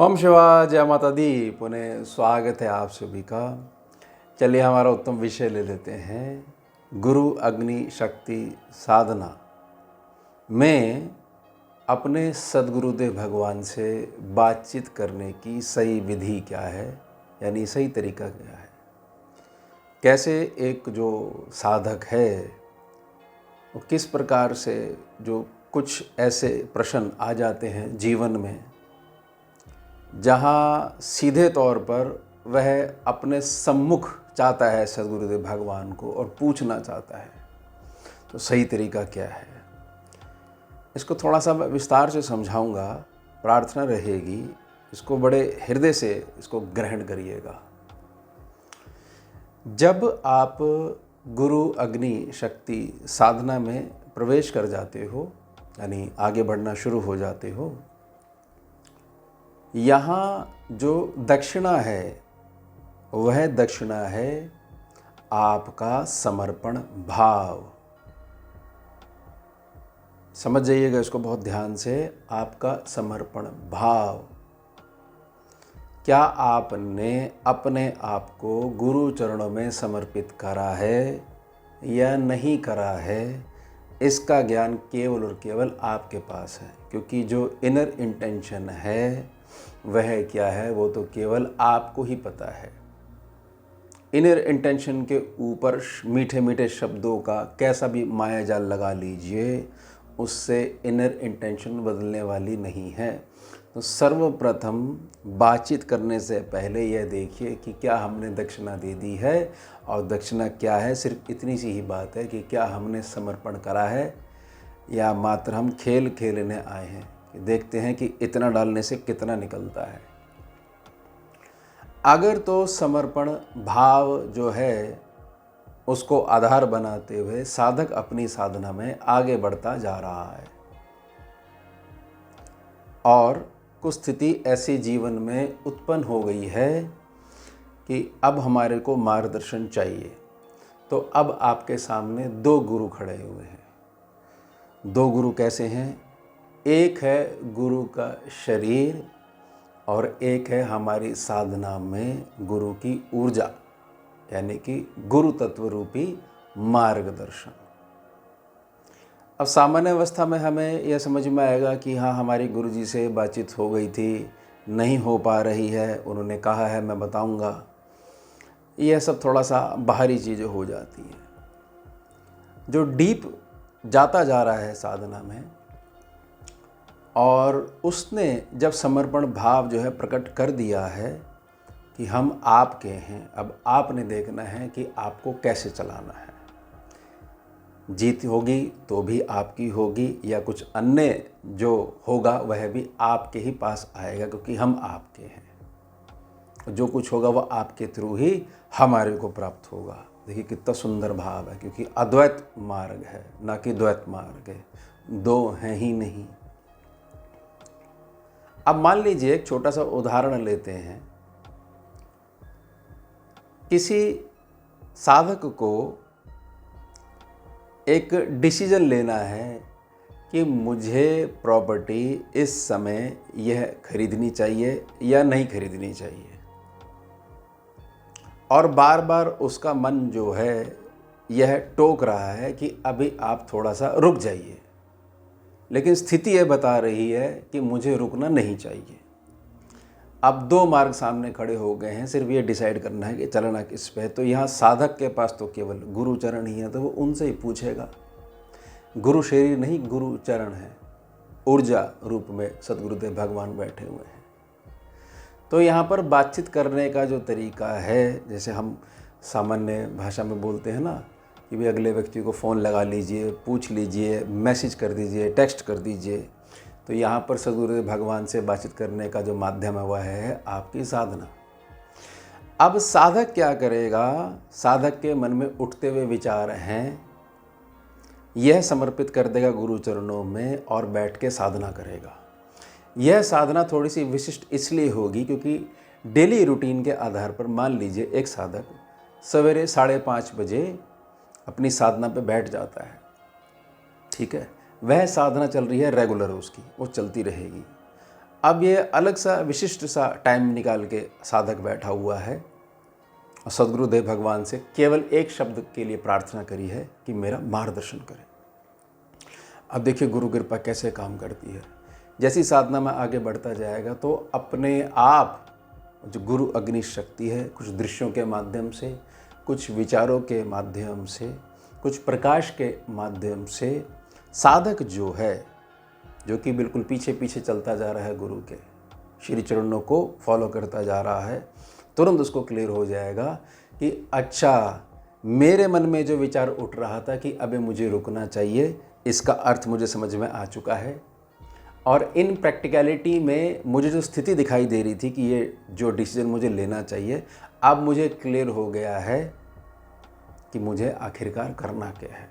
ओम शिवाय, जय माता दी। पुनः स्वागत है आप सभी का। चलिए हमारा उत्तम विषय ले लेते हैं, गुरु अग्नि शक्ति साधना में अपने सद्गुरुदेव भगवान से बातचीत करने की सही विधि क्या है, यानी सही तरीका क्या है। कैसे एक जो साधक है वो किस प्रकार से, जो कुछ ऐसे प्रश्न आ जाते हैं जीवन में जहाँ सीधे तौर पर वह अपने सम्मुख चाहता है सद्गुरुदेव भगवान को और पूछना चाहता है, तो सही तरीका क्या है। इसको थोड़ा सा मैं विस्तार से समझाऊंगा, प्रार्थना रहेगी, इसको बड़े हृदय से इसको ग्रहण करिएगा। जब आप गुरु अग्नि शक्ति साधना में प्रवेश कर जाते हो, यानी आगे बढ़ना शुरू हो जाते हो, यहाँ जो दक्षिणा है वह दक्षिणा है आपका समर्पण भाव। समझ जाइएगा इसको बहुत ध्यान से। आपका समर्पण भाव, क्या आपने अपने आप को गुरु चरणों में समर्पित करा है या नहीं करा है, इसका ज्ञान केवल और केवल आपके पास है। क्योंकि जो इनर इंटेंशन है वह क्या है, वो तो केवल आपको ही पता है। इनर इंटेंशन के ऊपर मीठे मीठे शब्दों का कैसा भी माया जाल लगा लीजिए, उससे इनर इंटेंशन बदलने वाली नहीं है। तो सर्वप्रथम बातचीत करने से पहले यह देखिए कि क्या हमने दक्षिणा दे दी है, और दक्षिणा क्या है। सिर्फ इतनी सी ही बात है कि क्या हमने समर्पण करा है या मात्र हम खेल खेलने आए हैं, देखते हैं कि इतना डालने से कितना निकलता है। अगर तो समर्पण भाव जो है उसको आधार बनाते हुए साधक अपनी साधना में आगे बढ़ता जा रहा है, और कुछ स्थिति ऐसी जीवन में उत्पन्न हो गई है कि अब हमारे को मार्गदर्शन चाहिए, तो अब आपके सामने दो गुरु खड़े हुए हैं। दो गुरु कैसे हैं? एक है गुरु का शरीर और एक है हमारी साधना में गुरु की ऊर्जा, यानी कि गुरु तत्व रूपी मार्गदर्शन। अब सामान्य अवस्था में हमें यह समझ में आएगा कि हाँ, हमारी गुरुजी से बातचीत हो गई थी, नहीं हो पा रही है, उन्होंने कहा है मैं बताऊंगा। यह सब थोड़ा सा बाहरी चीज़ें हो जाती हैं। जो डीप जाता जा रहा है साधना में, और उसने जब समर्पण भाव जो है प्रकट कर दिया है कि हम आपके हैं, अब आपने देखना है कि आपको कैसे चलाना है। जीत होगी तो भी आपकी होगी, या कुछ अन्य जो होगा वह भी आपके ही पास आएगा, क्योंकि हम आपके हैं। जो कुछ होगा वह आपके थ्रू ही हमारे को प्राप्त होगा। देखिए कितना सुंदर भाव है, क्योंकि अद्वैत मार्ग है, ना कि द्वैत मार्ग है, दो हैं ही नहीं। अब मान लीजिए एक छोटा सा उदाहरण लेते हैं। किसी साधक को एक डिसीजन लेना है कि मुझे प्रॉपर्टी इस समय यह खरीदनी चाहिए या नहीं खरीदनी चाहिए, और बार बार उसका मन जो है यह टोक रहा है कि अभी आप थोड़ा सा रुक जाइए, लेकिन स्थिति यह बता रही है कि मुझे रुकना नहीं चाहिए। अब दो मार्ग सामने खड़े हो गए हैं, सिर्फ ये डिसाइड करना है कि चलना किस पे है। तो यहाँ साधक के पास तो केवल गुरु चरण ही है, तो वो उनसे ही पूछेगा। गुरु शरीर नहीं, गुरु चरण है, ऊर्जा रूप में सद्गुरुदेव भगवान बैठे हुए हैं। तो यहाँ पर बातचीत करने का जो तरीका है, जैसे हम सामान्य भाषा में बोलते हैं ना कि भाई अगले व्यक्ति को फ़ोन लगा लीजिए, पूछ लीजिए, मैसेज कर दीजिए, टेक्स्ट कर दीजिए। तो यहाँ पर सद्गुरुदेव भगवान से बातचीत करने का जो माध्यम है वह है आपकी साधना। अब साधक क्या करेगा? साधक के मन में उठते हुए विचार हैं, यह समर्पित कर देगा गुरु चरणों में और बैठ के साधना करेगा। यह साधना थोड़ी सी विशिष्ट इसलिए होगी क्योंकि डेली रूटीन के आधार पर मान लीजिए एक साधक सवेरे 5:30 बजे अपनी साधना पे बैठ जाता है, ठीक है, वह साधना चल रही है रेगुलर, उसकी वो चलती रहेगी। अब ये अलग सा विशिष्ट सा टाइम निकाल के साधक बैठा हुआ है और सद्गुरुदेव भगवान से केवल एक शब्द के लिए प्रार्थना करी है कि मेरा मार्गदर्शन करें। अब देखिए गुरु कृपा कैसे काम करती है। जैसी साधना में आगे बढ़ता जाएगा तो अपने आप जो गुरु अग्नि शक्ति है, कुछ दृश्यों के माध्यम से, कुछ विचारों के माध्यम से, कुछ प्रकाश के माध्यम से साधक जो है, जो कि बिल्कुल पीछे पीछे चलता जा रहा है गुरु के श्री चरणों को फॉलो करता जा रहा है, तुरंत उसको क्लियर हो जाएगा कि अच्छा, मेरे मन में जो विचार उठ रहा था कि अबे मुझे रुकना चाहिए, इसका अर्थ मुझे समझ में आ चुका है। और इन प्रैक्टिकलिटी में मुझे जो स्थिति दिखाई दे रही थी कि ये जो डिसीजन मुझे लेना चाहिए, अब मुझे क्लियर हो गया है कि मुझे आखिरकार करना क्या है।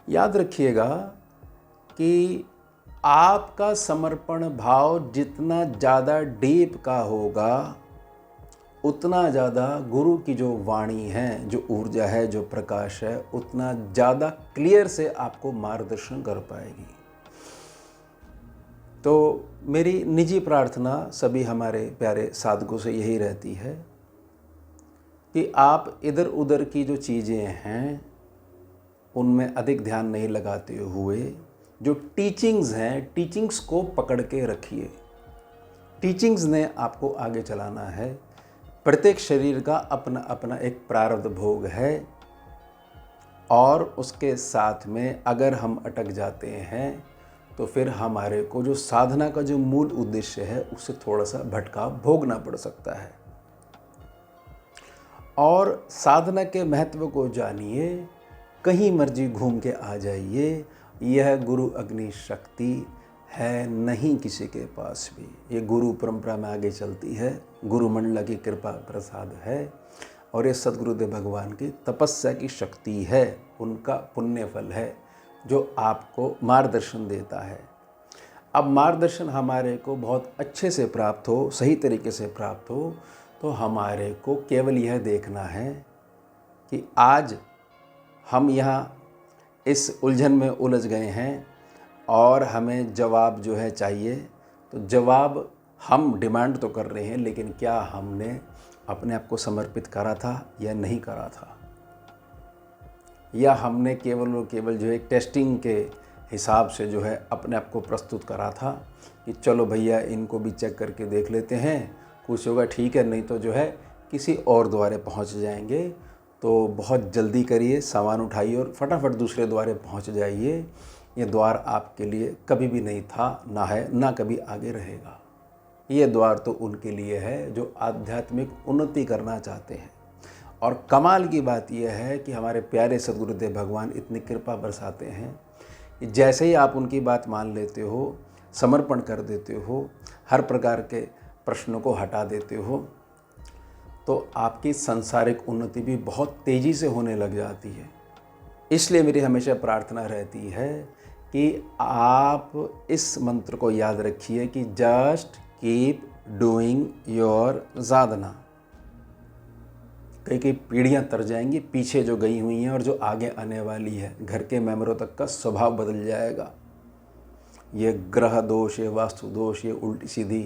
याद रखिएगा कि आपका समर्पण भाव जितना ज़्यादा डीप का होगा, उतना ज़्यादा गुरु की जो वाणी है, जो ऊर्जा है, जो प्रकाश है, उतना ज़्यादा क्लियर से आपको मार्गदर्शन कर पाएगी। तो मेरी निजी प्रार्थना सभी हमारे प्यारे साधकों से यही रहती है कि आप इधर उधर की जो चीज़ें हैं उनमें अधिक ध्यान नहीं लगाते हुए जो टीचिंग्स हैं, टीचिंग्स को पकड़ के रखिए। टीचिंग्स ने आपको आगे चलाना है। प्रत्येक शरीर का अपना अपना एक प्रारब्ध भोग है और उसके साथ में अगर हम अटक जाते हैं तो फिर हमारे को जो साधना का जो मूल उद्देश्य है उससे थोड़ा सा भटकाव भोगना पड़ सकता है। और साधना के महत्व को जानिए, कहीं मर्जी घूम के आ जाइए, यह गुरु अग्नि शक्ति है नहीं किसी के पास भी। ये गुरु परंपरा में आगे चलती है, गुरु मंडला की कृपा प्रसाद है और ये सद्गुरुदेव भगवान की तपस्या की शक्ति है, उनका पुण्य फल है जो आपको मार्गदर्शन देता है। अब मार्गदर्शन हमारे को बहुत अच्छे से प्राप्त हो, सही तरीके से प्राप्त हो, तो हमारे को केवल यह देखना है कि आज हम यहाँ इस उलझन में उलझ गए हैं और हमें जवाब जो है चाहिए। तो जवाब हम डिमांड तो कर रहे हैं, लेकिन क्या हमने अपने आप को समर्पित करा था या नहीं करा था, या हमने केवल और केवल जो है टेस्टिंग के हिसाब से जो है अपने आप को प्रस्तुत करा था कि चलो भैया इनको भी चेक करके देख लेते हैं, कुछ होगा ठीक है, नहीं तो जो है किसी और द्वारे पहुंच जाएंगे। तो बहुत जल्दी करिए, सामान उठाइए और फटाफट दूसरे द्वारे पहुंच जाइए। ये द्वार आपके लिए कभी भी नहीं था, ना है, ना कभी आगे रहेगा। ये द्वार तो उनके लिए है जो आध्यात्मिक उन्नति करना चाहते हैं। और कमाल की बात यह है कि हमारे प्यारे सद्गुरुदेव भगवान इतनी कृपा बरसाते हैं कि जैसे ही आप उनकी बात मान लेते हो, समर्पण कर देते हो, हर प्रकार के प्रश्नों को हटा देते हो, तो आपकी सांसारिक उन्नति भी बहुत तेज़ी से होने लग जाती है। इसलिए मेरी हमेशा प्रार्थना रहती है कि आप इस मंत्र को याद रखिए कि जस्ट कीप डूइंग योर साधना। कई पीढ़ियां तर जाएंगी पीछे जो गई हुई हैं और जो आगे आने वाली है, घर के मेंबरों तक का स्वभाव बदल जाएगा। ये ग्रह दोष, ये वास्तु दोष, ये उल्टी सीधी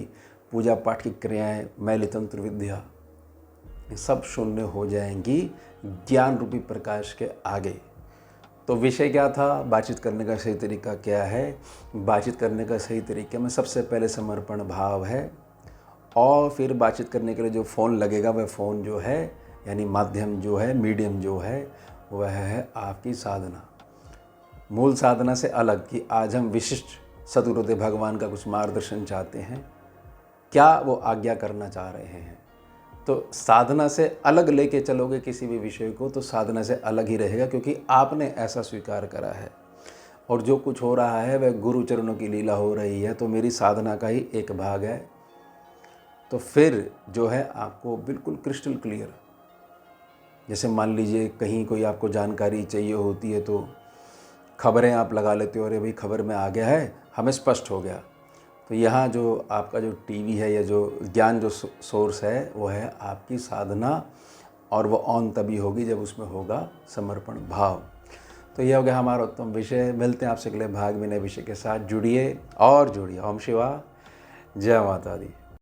पूजा पाठ की क्रियाएं, मैली तंत्र विद्या, ये सब शून्य हो जाएंगी ज्ञान रूपी प्रकाश के आगे। तो विषय क्या था, बातचीत करने का सही तरीका क्या है? बातचीत करने का सही तरीके में सबसे पहले समर्पण भाव है और फिर बातचीत करने के लिए जो फ़ोन लगेगा वह फ़ोन जो है, यानी माध्यम जो है, मीडियम जो है, वह है आपकी साधना। मूल साधना से अलग कि आज हम विशिष्ट सद्गुरुदेव भगवान का कुछ मार्गदर्शन चाहते हैं, क्या वो आज्ञा करना चाह रहे हैं। तो साधना से अलग लेके चलोगे किसी भी विषय को तो साधना से अलग ही रहेगा, क्योंकि आपने ऐसा स्वीकार करा है और जो कुछ हो रहा है वह गुरु चरणों की लीला हो रही है, तो मेरी साधना का ही एक भाग है। तो फिर जो है आपको बिल्कुल क्रिस्टल क्लियर, जैसे मान लीजिए कहीं कोई आपको जानकारी चाहिए होती है तो खबरें आप लगा लेते हो, अरे भाई खबर में आ गया है, हमें स्पष्ट हो गया। तो यहाँ जो आपका जो टीवी है या जो ज्ञान जो सोर्स है वो है आपकी साधना, और वो ऑन तभी होगी जब उसमें होगा समर्पण भाव। तो यह हो गया हमारा उत्तम विषय। मिलते हैं आपसे अगले भाग में नए विषय के साथ। जुड़िए और जुड़िए। ओम शिवा जय माता दी।